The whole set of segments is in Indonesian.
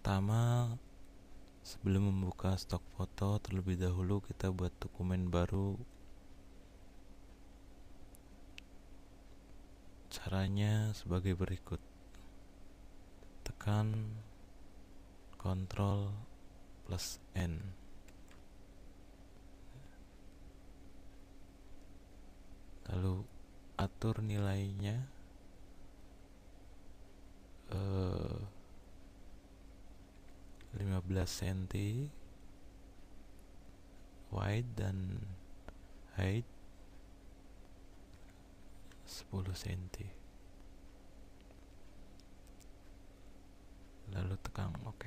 Pertama, sebelum membuka stok foto, terlebih dahulu kita buat dokumen baru. Caranya sebagai berikut. Tekan Ctrl plus N. Lalu atur nilainya 15 cm wide dan height 10 cm. Lalu tekan OK.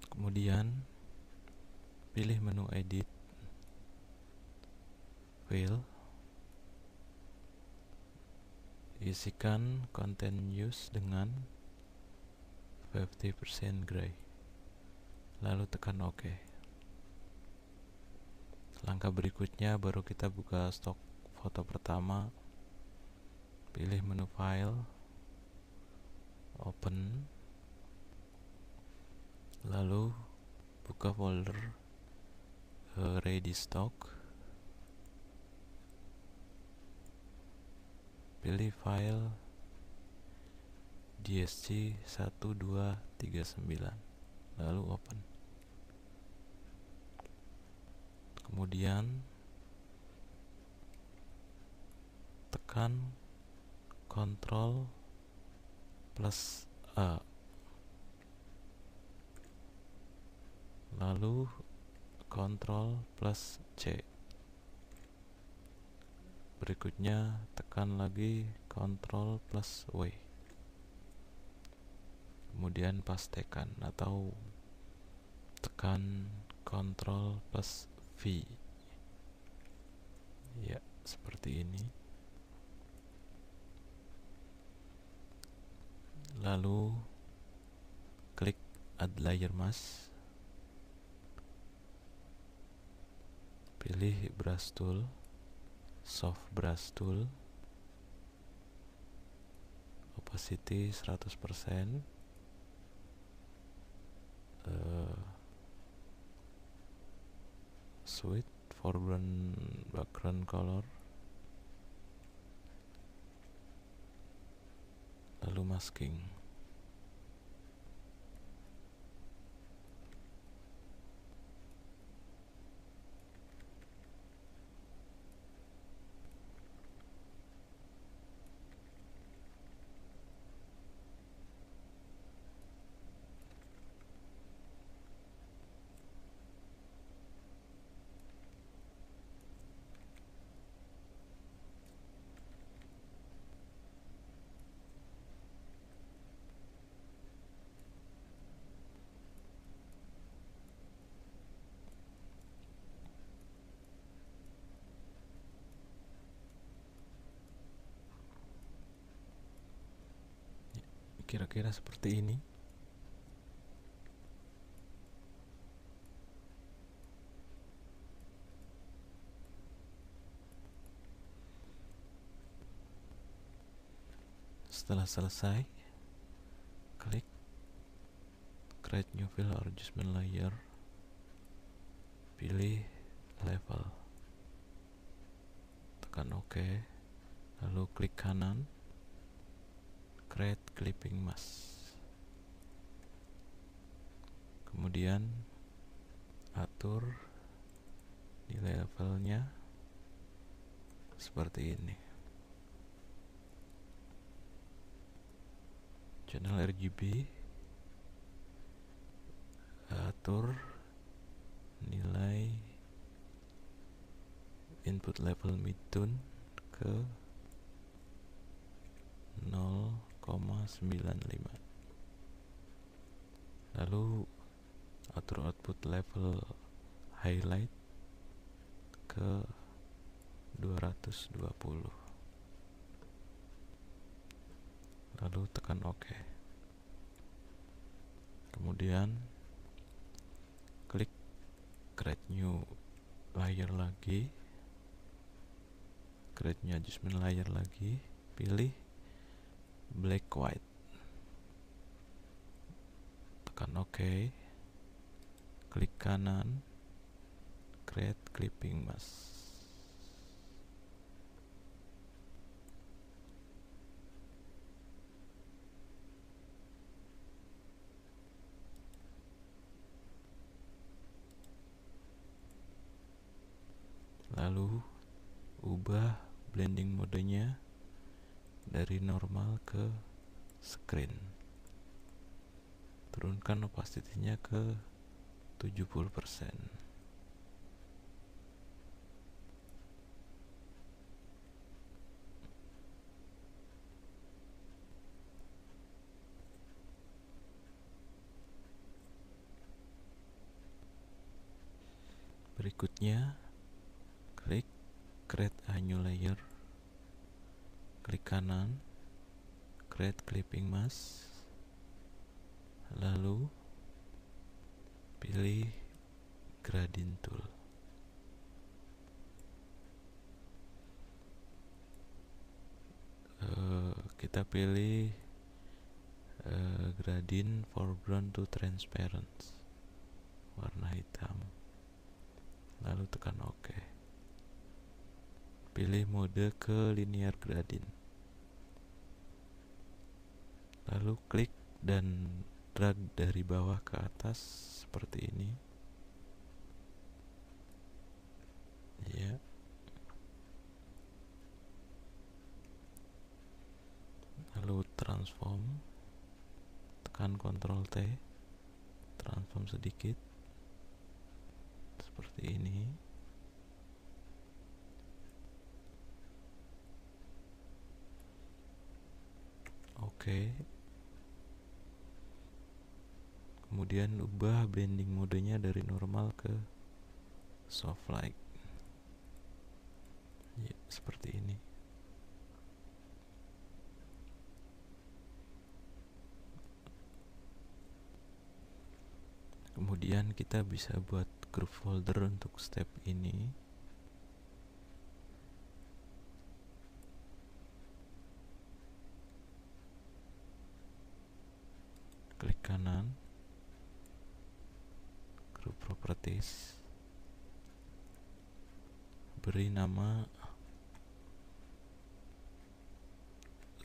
Kemudian pilih menu edit, fill, isikan content use dengan 50% gray, lalu tekan OK. Langkah berikutnya baru kita buka stok foto pertama. Pilih menu file, open, lalu buka folder ready stock, pilih file DSC1239, lalu open. Kemudian tekan Ctrl plus A, lalu Ctrl plus C. Berikutnya tekan lagi Ctrl plus W, kemudian pastekan atau tekan Ctrl plus V. Ya, seperti ini. Lalu klik add layer mask, pilih brush tool, soft brush tool, opacity 100%, sweet foreground background color, lalu masking. Kira-kira seperti ini. Setelah selesai, klik create new fill or adjustment layer, pilih level, tekan OK, lalu klik kanan, create clipping mask, kemudian atur di levelnya seperti ini. Channel RGB, atur nilai input level midtone ke 0,95, lalu atur output level highlight ke 220, lalu tekan OK. Kemudian klik create new layer lagi, create new adjustment layer lagi, pilih black white, tekan OK, klik kanan, create clipping mask. Lalu ubah blending modenya dari normal ke screen, turunkan opacity-nya ke 70%. Berikutnya klik create a new layer, klik kanan, create clipping mask, lalu pilih gradient tool. Kita pilih gradient foreground to transparent, warna hitam, lalu tekan OK. Pilih mode ke linear gradient, lalu klik dan drag dari bawah ke atas seperti ini ya. Lalu transform, tekan Ctrl T, transform sedikit seperti ini. Oke. Kemudian ubah blending modenya dari normal ke soft light ya, seperti ini. Kemudian kita bisa buat group folder untuk step ini. Klik kanan, group properties, beri nama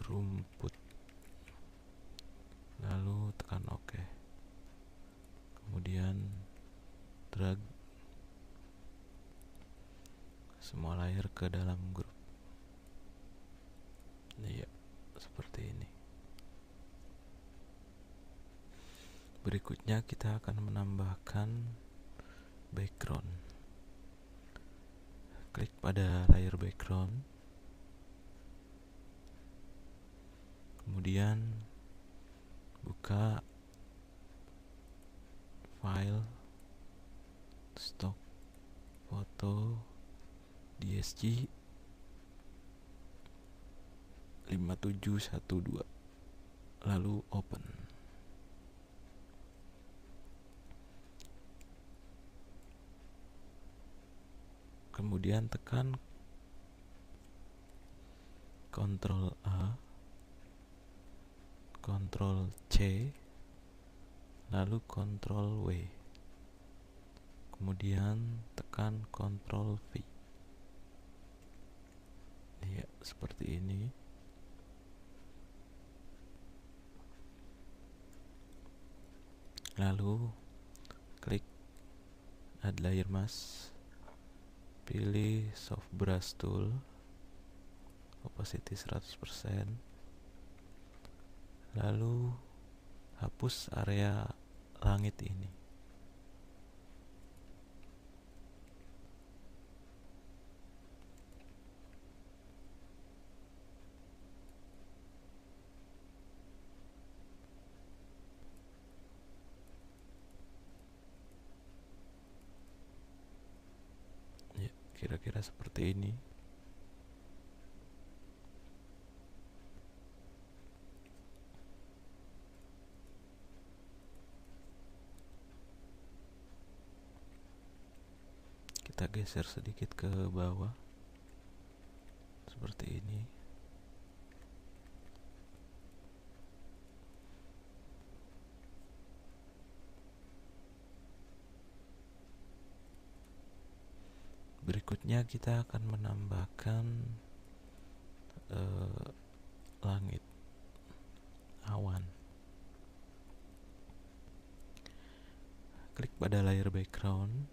rumput, lalu tekan OK. Kemudian drag semua layer ke dalam grup. Iya, seperti ini. Berikutnya kita akan menambahkan background. Klik pada layer background, kemudian buka file stock foto DSG 5712, lalu open. Kemudian tekan Ctrl A, Ctrl C, lalu Ctrl W, kemudian tekan Ctrl V. Ya, seperti ini. Lalu klik add layer mask, pilih soft brush tool, opacity 100%, lalu hapus area langit ini. Ya, kira-kira seperti ini. Kita geser sedikit ke bawah seperti ini. Berikutnya kita akan menambahkan langit, awan. Klik pada layer background,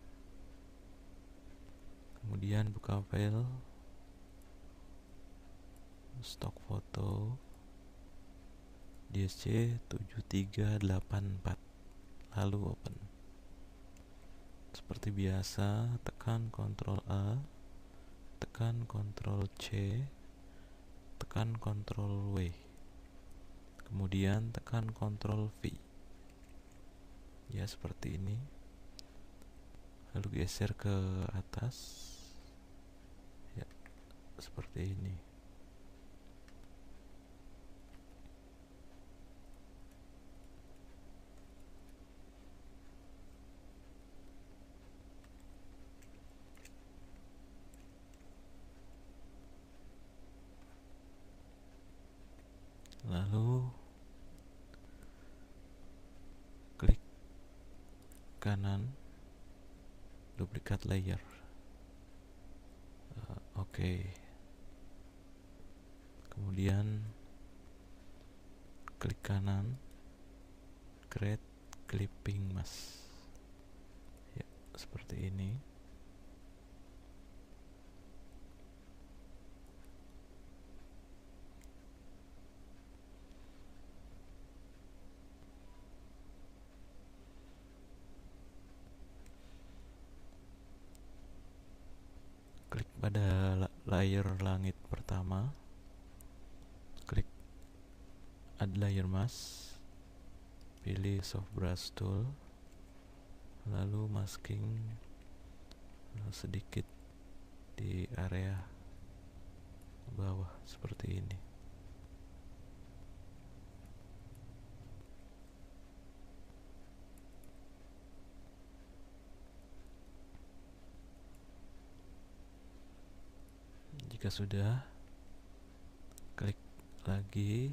kemudian buka file stock foto DSC 7384, lalu open. Seperti biasa, tekan Ctrl A, tekan Ctrl C, tekan Ctrl W, kemudian tekan Ctrl V. Ya, seperti ini. Lalu geser ke atas. Ya, seperti ini. Lalu klik kanan, duplikat layer. Oke. Kemudian klik kanan, create clipping mask. Ya, seperti ini. Klik pada layer langit pertama, klik add layer mask, pilih soft brush tool, lalu masking sedikit di area bawah seperti ini. Jika sudah, klik lagi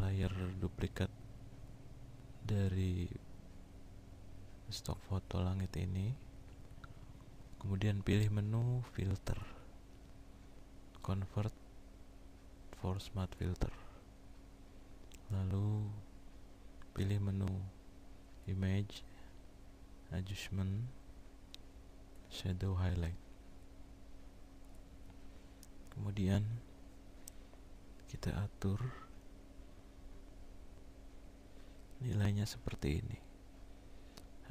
layer duplikat dari stok foto langit ini, kemudian pilih menu filter, convert for smart filter, lalu pilih menu image, adjustment, shadow highlight. Kemudian kita atur nilainya seperti ini.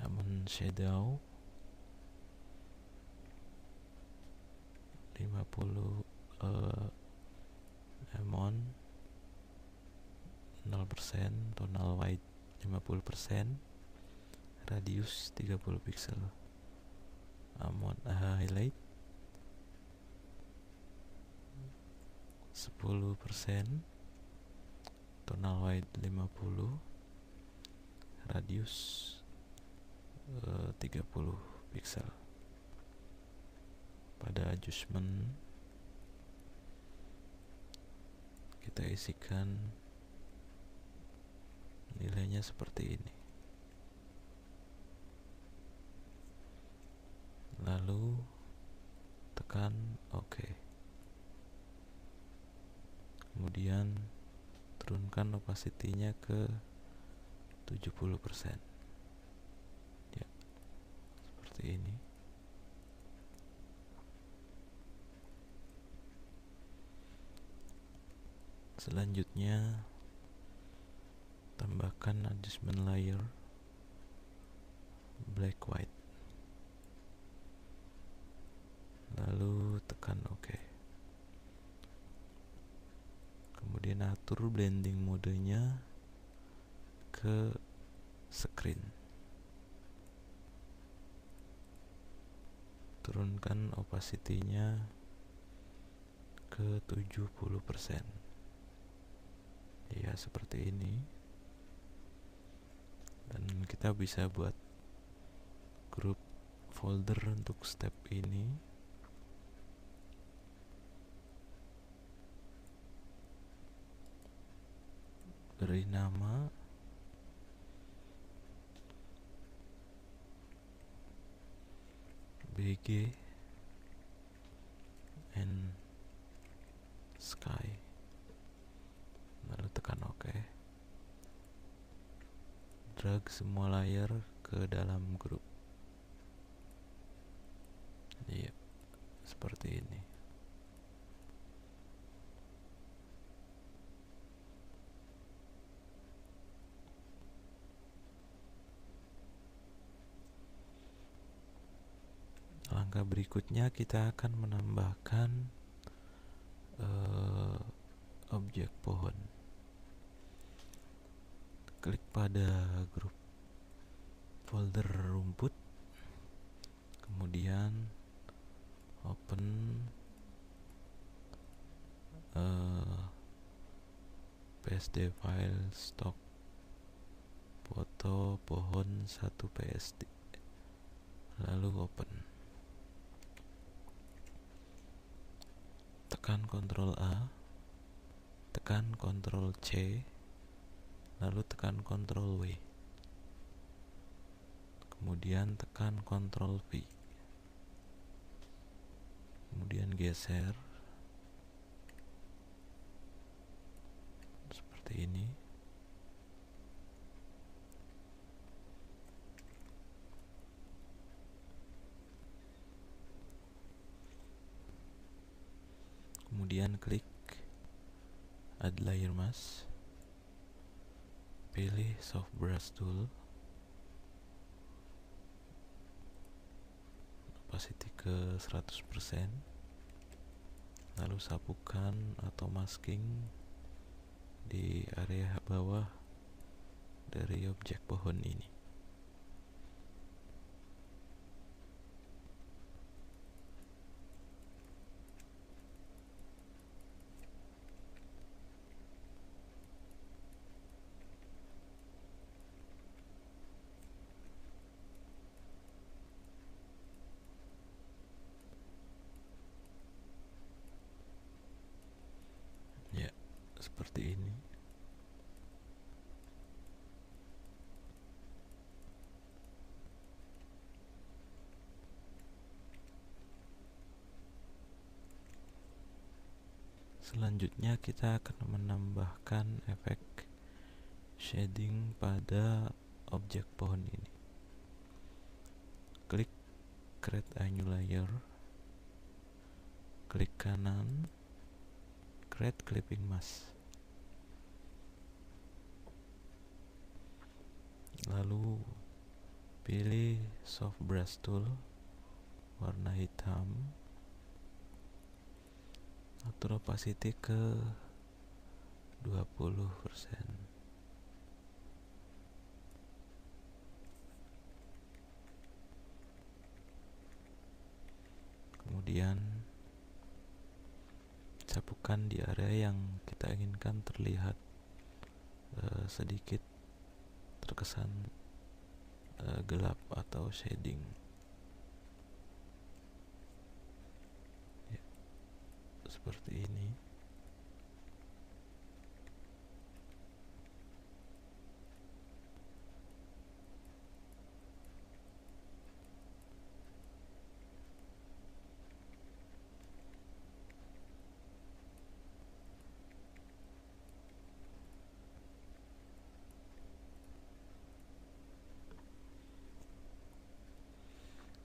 Amount shadow 50, amount 0%, tonal white 50%, radius 30 pixel. Amount highlight 10%, tonal white 50, radius 30 pixel. Pada adjustment kita isikan nilainya seperti ini. Lalu tekan OK. Kemudian turunkan opacity-nya ke 70%. Ya, seperti ini. Selanjutnya tambahkan adjustment layer black white, lalu tekan OK. Kemudian atur blending modenya ke screen, turunkan opacity-nya ke 70%. Ya, seperti ini. Dan kita bisa buat grup folder untuk step ini. beri nama, BG and Sky, lalu tekan OK. Drag semua layer ke dalam grup. Iya, seperti ini. Langkah berikutnya kita akan menambahkan objek pohon. Klik pada grup folder rumput, kemudian open PSD file stock foto pohon 1 PSD, lalu open. Tekan Ctrl A, tekan Ctrl C, lalu tekan Ctrl W, kemudian tekan Ctrl V, kemudian geser seperti ini. Kemudian klik Add Layer Mask, pilih Soft Brush Tool, opacity ke 100%, lalu sapukan atau masking di area bawah dari objek pohon ini. Ya, seperti ini. Selanjutnya kita akan menambahkan efek shading pada objek pohon ini. Klik Create a New Layer, klik kanan, Create Clipping Mask, lalu pilih Soft Brush Tool warna hitam, atur opacity ke 20%. Kemudian sapukan di area yang kita inginkan terlihat sedikit terkesan gelap atau shading. Ya, seperti ini.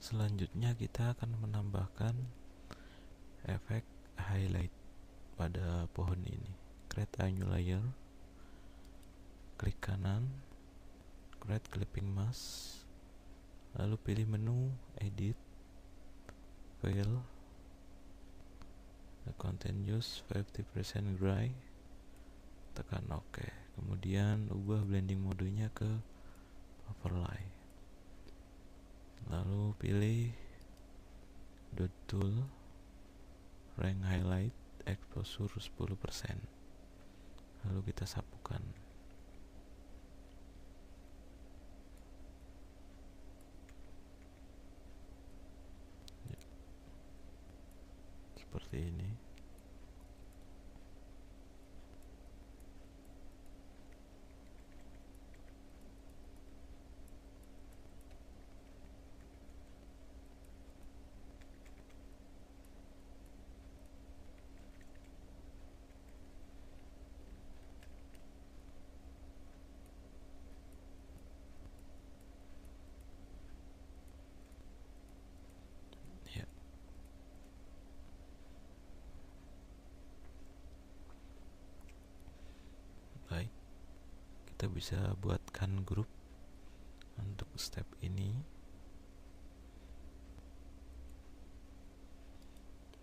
Selanjutnya kita akan menambahkan efek highlight pada pohon ini. Create a New Layer, klik kanan, Create Clipping Mask, lalu pilih menu Edit, Fill, Continuous 50% Gray, tekan OK. Kemudian ubah blending modenya ke Overlay, lalu pilih Dot Tool, Rank Highlight, Exposure 10%, lalu kita sapukan. Ya, seperti ini. kita bisa buatkan grup untuk step ini.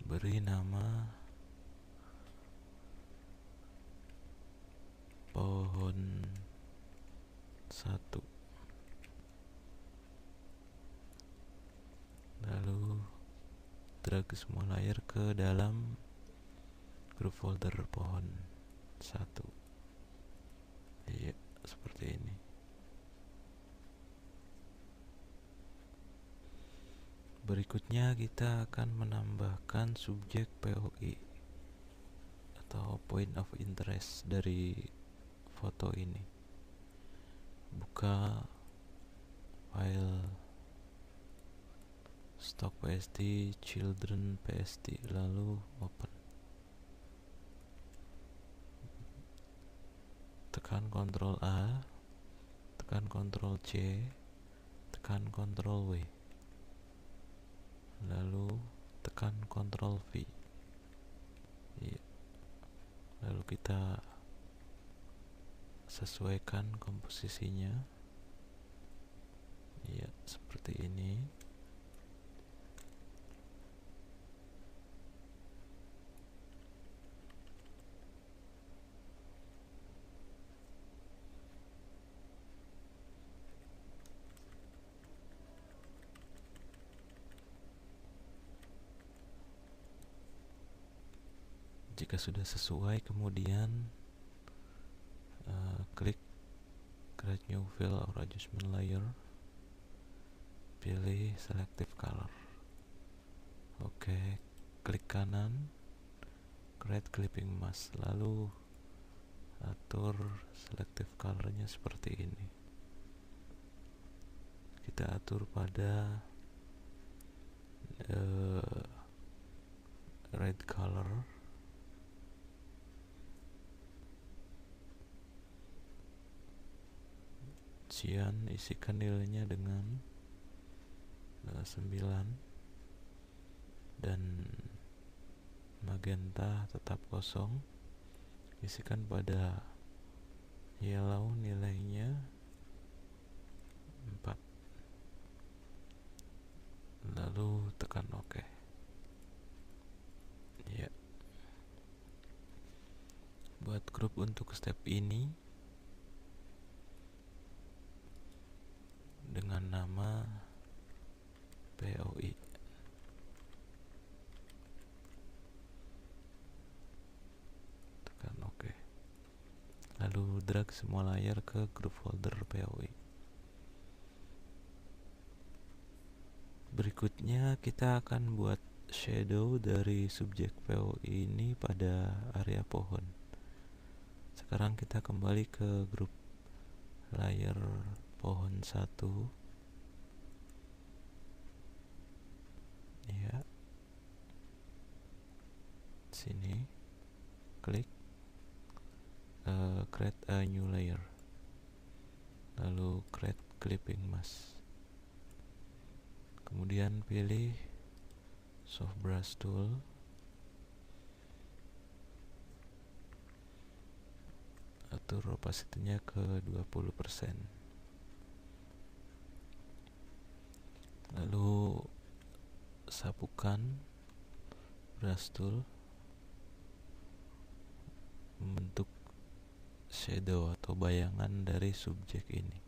Beri nama pohon 1. Lalu drag semua layer ke dalam grup folder pohon 1. Iya, seperti ini. Berikutnya kita akan menambahkan subjek POI atau point of interest dari foto ini. Buka file stock PSD, children PSD, lalu open. Tekan Ctrl A, tekan Ctrl C, tekan Ctrl W, lalu tekan Ctrl V. Ya. Lalu kita sesuaikan komposisinya. Ya, seperti ini. Jika sudah sesuai, kemudian klik create new fill or adjustment layer, pilih selective color. Oke, klik kanan, create clipping mask, lalu atur selective colornya seperti ini. Kita atur pada red color. Cyan isikan nilainya dengan 9, dan magenta tetap kosong, isikan pada yellow nilainya 4, lalu tekan OK. Ya, buat grup untuk step ini dengan nama POI. Tekan OK. Lalu drag semua layer ke grup folder POI. Berikutnya kita akan buat shadow dari subjek POI ini pada area pohon. Sekarang kita kembali ke grup layer pohon 1. Ya, sini klik create a new layer, lalu create clipping mask, kemudian pilih soft brush tool, atur opacity-nya ke 20%, lalu sapukan brush tool membentuk shadow atau bayangan dari subjek ini.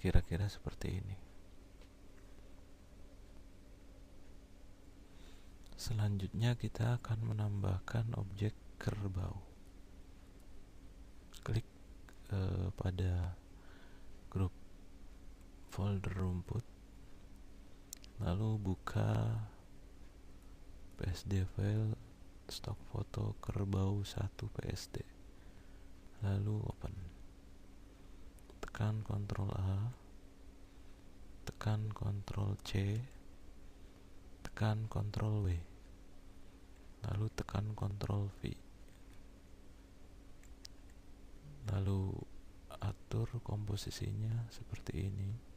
kira-kira seperti ini. Selanjutnya kita akan menambahkan objek kerbau. Klik pada grup folder rumput, lalu buka PSD file stok foto kerbau 1 PSD, lalu open. Tekan Ctrl A, tekan Ctrl C, tekan Ctrl W, lalu tekan Ctrl V, lalu atur komposisinya seperti ini.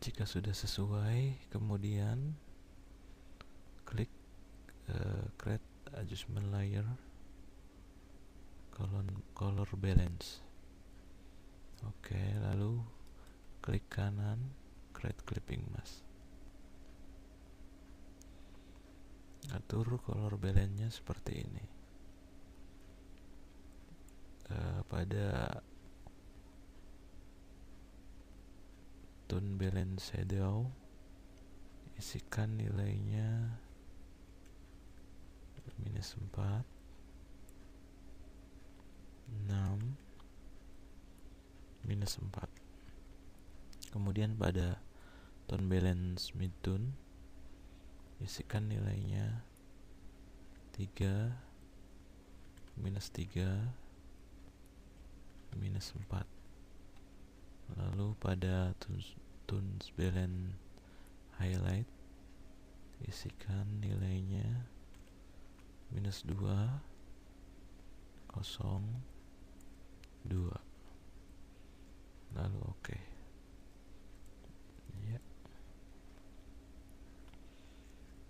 Jika sudah sesuai, kemudian klik create adjustment layer, color balance. Oke, lalu klik kanan, create clipping mask. Atur color balance-nya seperti ini. Pada tone balance shadow, isikan nilainya -4, 6, -4. Kemudian pada tone balance midtone, isikan nilainya 3, -3, -4. Lalu pada tones balance highlight, isikan nilainya -2, 0, 2. Lalu oke. Ya.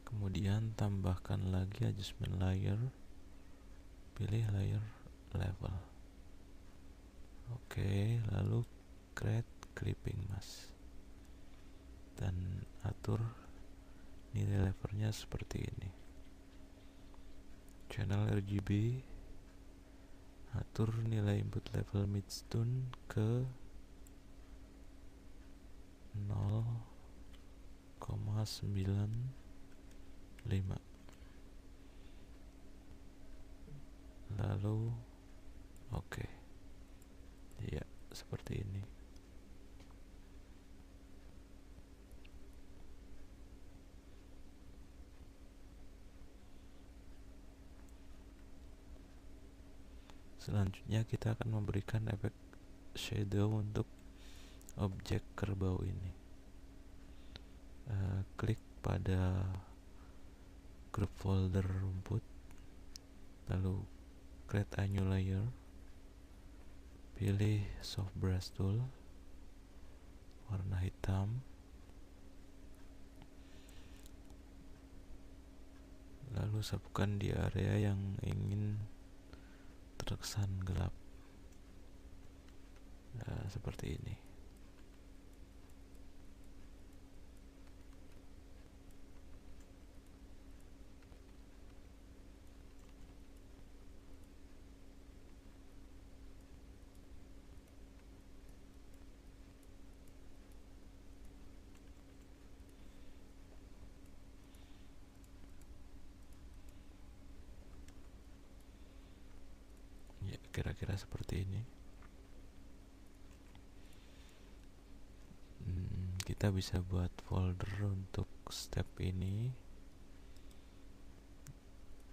Kemudian tambahkan lagi adjustment layer, pilih layer level. Oke, lalu create clipping mask dan atur nilai levelnya seperti ini. Channel RGB, atur nilai input level midtone ke 0,95. Lalu oke. Ya, seperti ini. Selanjutnya kita akan memberikan efek shadow untuk objek kerbau ini. Klik pada grup folder rumput, lalu create a new layer, pilih soft brush tool warna hitam, lalu sapukan di area yang ingin terkesan gelap. Nah, seperti ini. Ya, kira-kira seperti ini. Kita bisa buat folder untuk step ini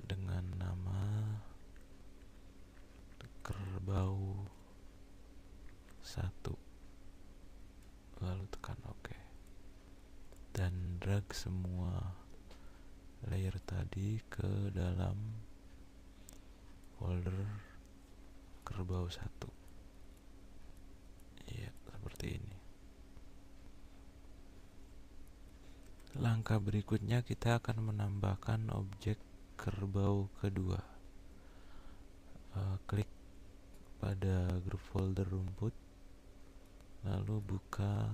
dengan nama kerbau 1, lalu tekan OK, dan drag semua layer tadi ke dalam folder kerbau 1. Ya, seperti ini. Langkah berikutnya kita akan menambahkan objek kerbau kedua. Klik pada grup folder rumput, lalu buka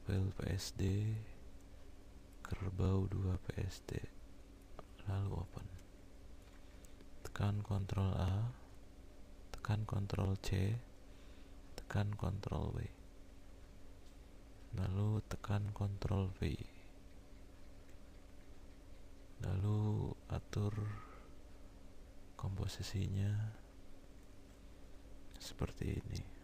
file psd kerbau 2 psd, lalu open. Tekan Ctrl A, tekan Ctrl C, tekan Ctrl W, lalu tekan Ctrl V, lalu atur komposisinya seperti ini.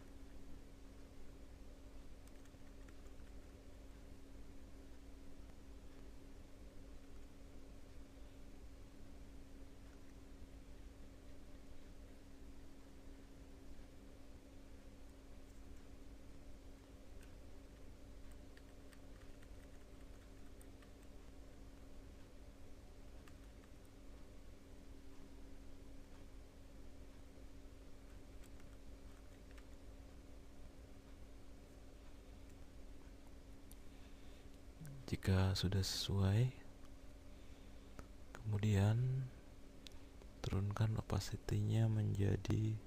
Jika sudah sesuai, kemudian turunkan opacity-nya menjadi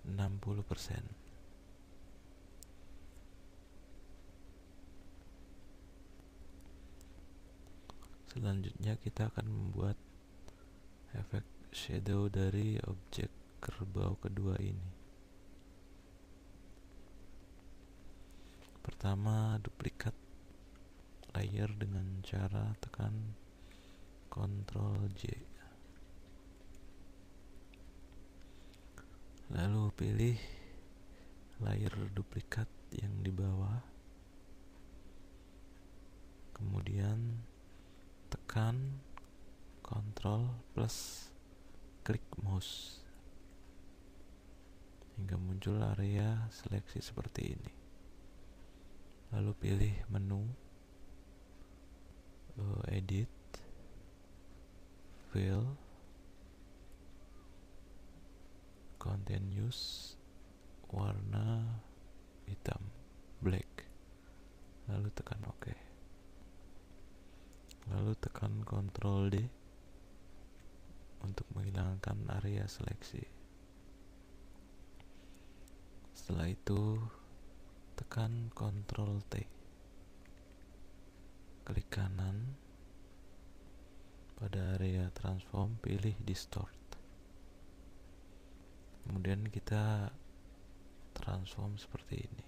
60%. Selanjutnya kita akan membuat efek shadow dari objek kerbau kedua ini. Pertama, duplikat layer dengan cara tekan Ctrl J, lalu pilih layer duplikat yang di bawah, kemudian tekan Ctrl plus klik mouse hingga muncul area seleksi seperti ini. Lalu pilih menu, edit, fill, continuous, warna hitam, black, lalu tekan OK, lalu tekan Ctrl D untuk menghilangkan area seleksi. Setelah itu tekan Ctrl T, klik kanan pada area transform, pilih distort, kemudian kita transform seperti ini.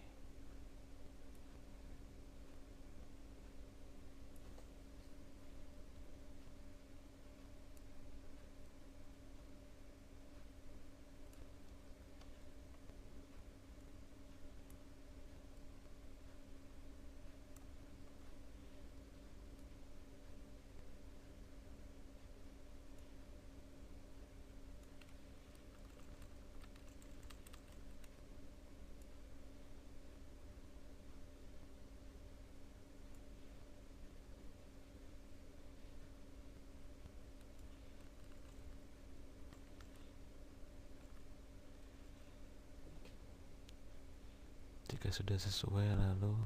Jika sudah sesuai, lalu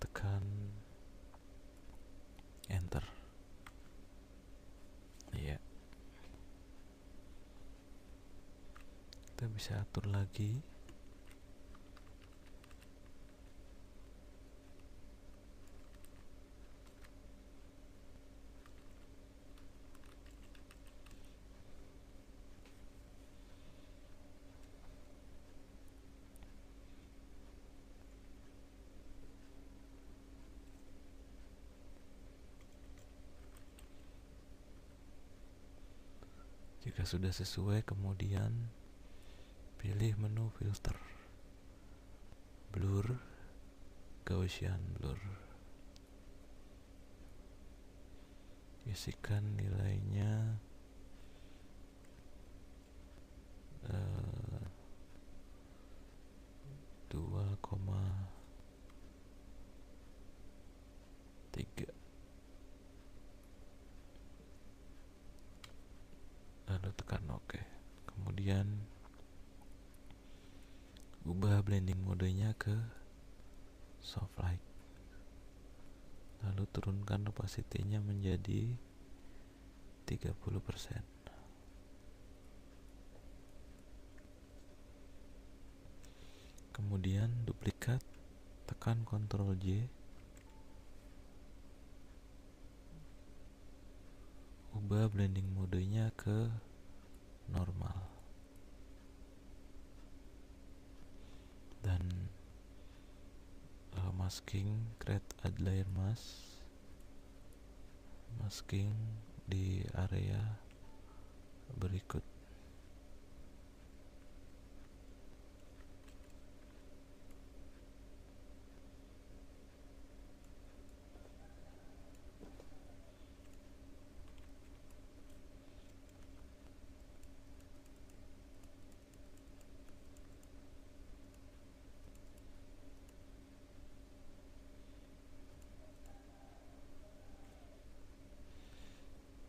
tekan enter. Ya, kita bisa atur lagi. Jika sudah sesuai, kemudian pilih menu filter, blur, Gaussian blur, isikan nilainya 2,5 kemudian ubah blending modenya ke soft light, lalu turunkan opacity-nya menjadi 30%. Kemudian duplikat, tekan Ctrl J, ubah blending modenya ke normal, dan masking, create add layer mask, masking di area berikut.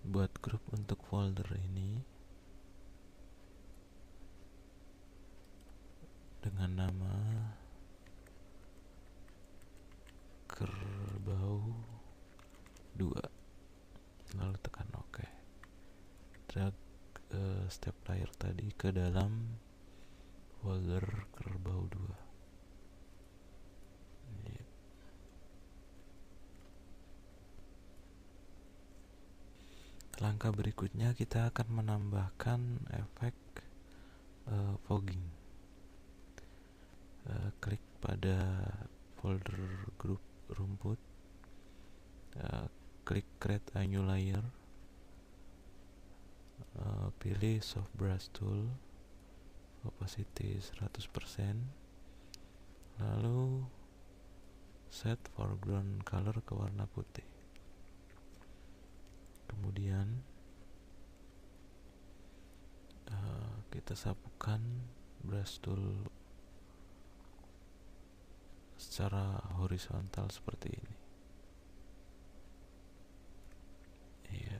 Buat grup untuk folder ini dengan nama kerbau 2, lalu tekan OK. Drag step layer tadi ke dalam folder kerbau 2. Langkah berikutnya kita akan menambahkan efek fogging. Klik pada folder grup rumput, klik create a new layer, pilih soft brush tool, opacity 100%, lalu set foreground color ke warna putih. Kemudian kita sapukan brush tool secara horizontal seperti ini. Iya.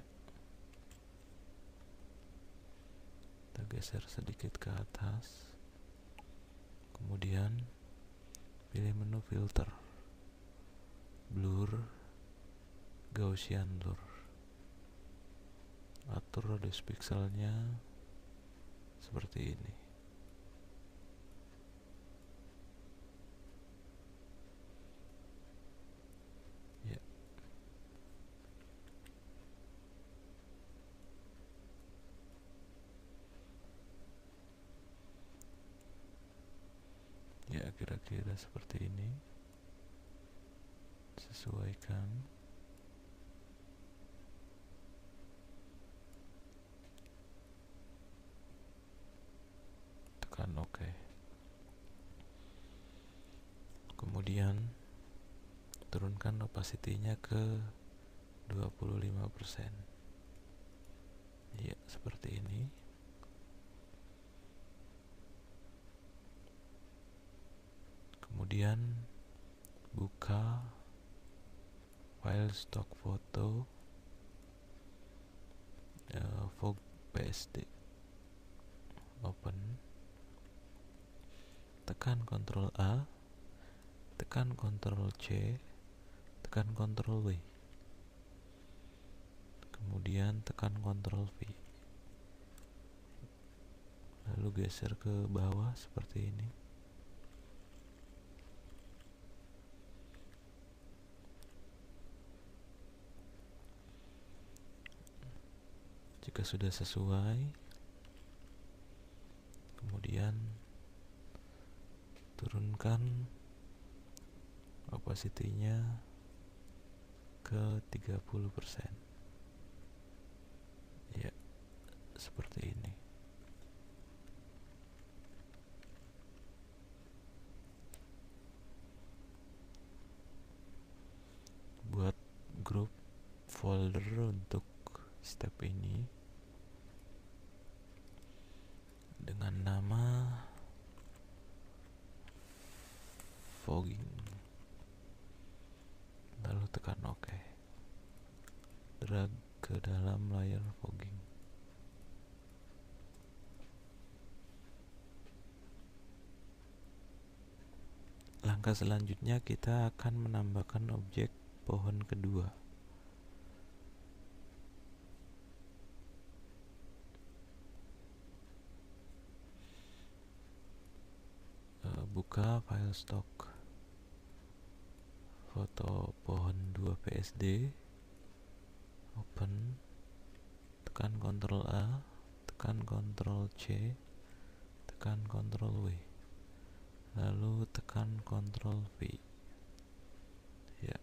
Kita geser sedikit ke atas. Kemudian pilih menu filter, blur, Gaussian blur. Atur radius pixelnya seperti ini. Ya. Ya, kira-kira seperti ini. Sesuaikan. Tekan OK. Kemudian turunkan opacity-nya ke 25%. Ya, seperti ini. Kemudian buka file stock foto Fog PSD, open, tekan Ctrl A, tekan Ctrl C, tekan Ctrl W, kemudian tekan Ctrl V, lalu geser ke bawah seperti ini. Jika sudah sesuai, kemudian turunkan opacity-nya ke 30%. Ya, seperti ini. Buat grup folder untuk step ini dengan nama fogging, lalu tekan OK. Drag ke dalam layer fogging. Langkah selanjutnya kita akan menambahkan objek pohon kedua. Buka file stock foto pohon 2 PSD, open, tekan Ctrl A, tekan Ctrl C, tekan Ctrl W, lalu tekan Ctrl V. Ya,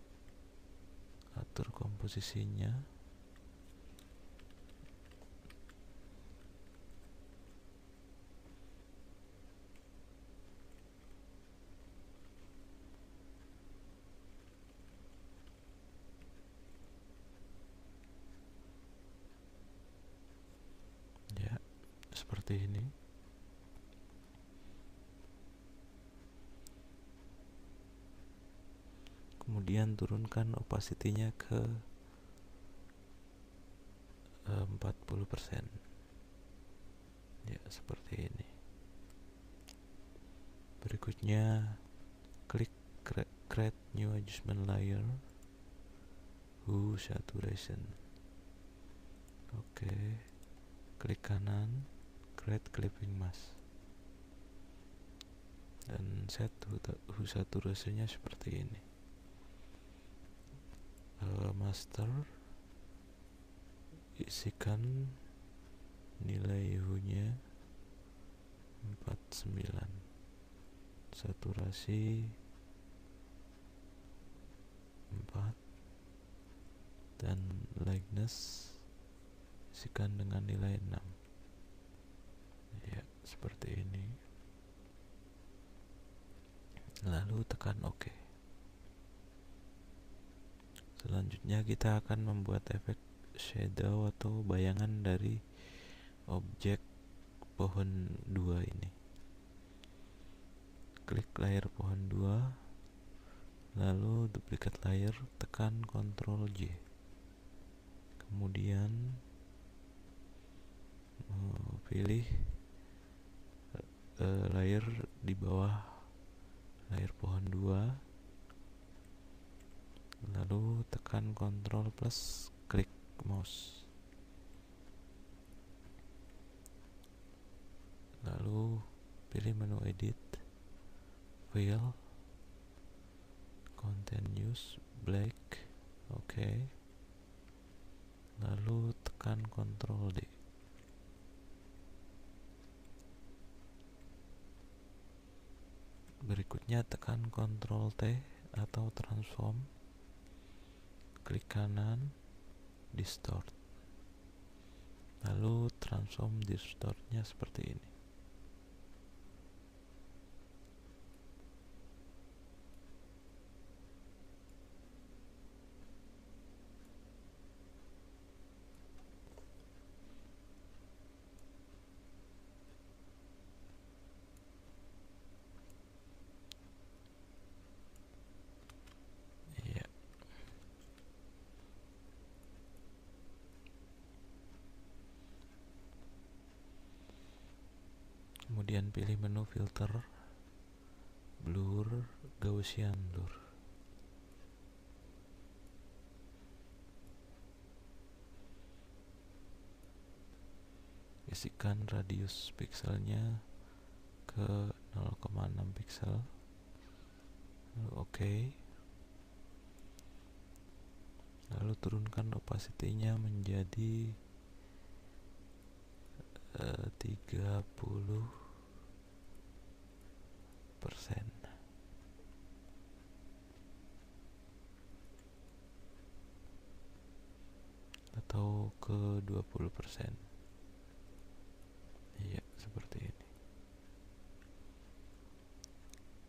atur komposisinya. Ya, seperti ini. Kemudian turunkan opacity-nya ke 40%. Ya, seperti ini. Berikutnya klik create new adjustment layer, hue saturation. Oke, klik kanan, create clipping mask, dan set hue saturasinya seperti ini. Master, isikan nilai hue-nya 49, saturasi 4, dan lightness isikan dengan nilai 6. Ya, seperti ini. Lalu tekan OK. Selanjutnya kita akan membuat efek shadow atau bayangan dari objek pohon 2 ini. Klik layer pohon 2, lalu duplicate layer, tekan Ctrl J. Kemudian pilih layer di bawah layer pohon 2, lalu tekan Ctrl plus klik mouse, lalu pilih menu edit, fill, continuous, black, oke, lalu tekan Ctrl D. Berikutnya tekan Ctrl T atau transform, klik kanan, distort, lalu transform distortnya seperti ini. Kemudian pilih menu filter, blur, Gaussian blur. Isikan radius pixelnya ke 0,6 pixel. Lalu oke. Lalu turunkan opacity-nya menjadi 30%. Atau ke 20%. Iya, seperti ini.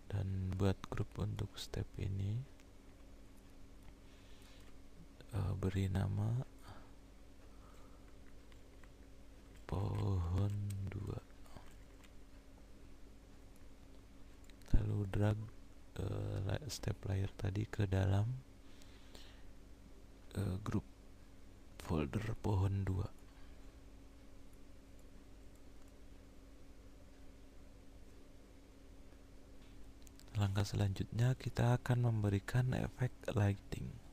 Dan buat grup untuk step ini, beri nama pohon 2, lalu drag step layer tadi ke dalam grup folder pohon 2. Langkah selanjutnya kita akan memberikan efek lighting.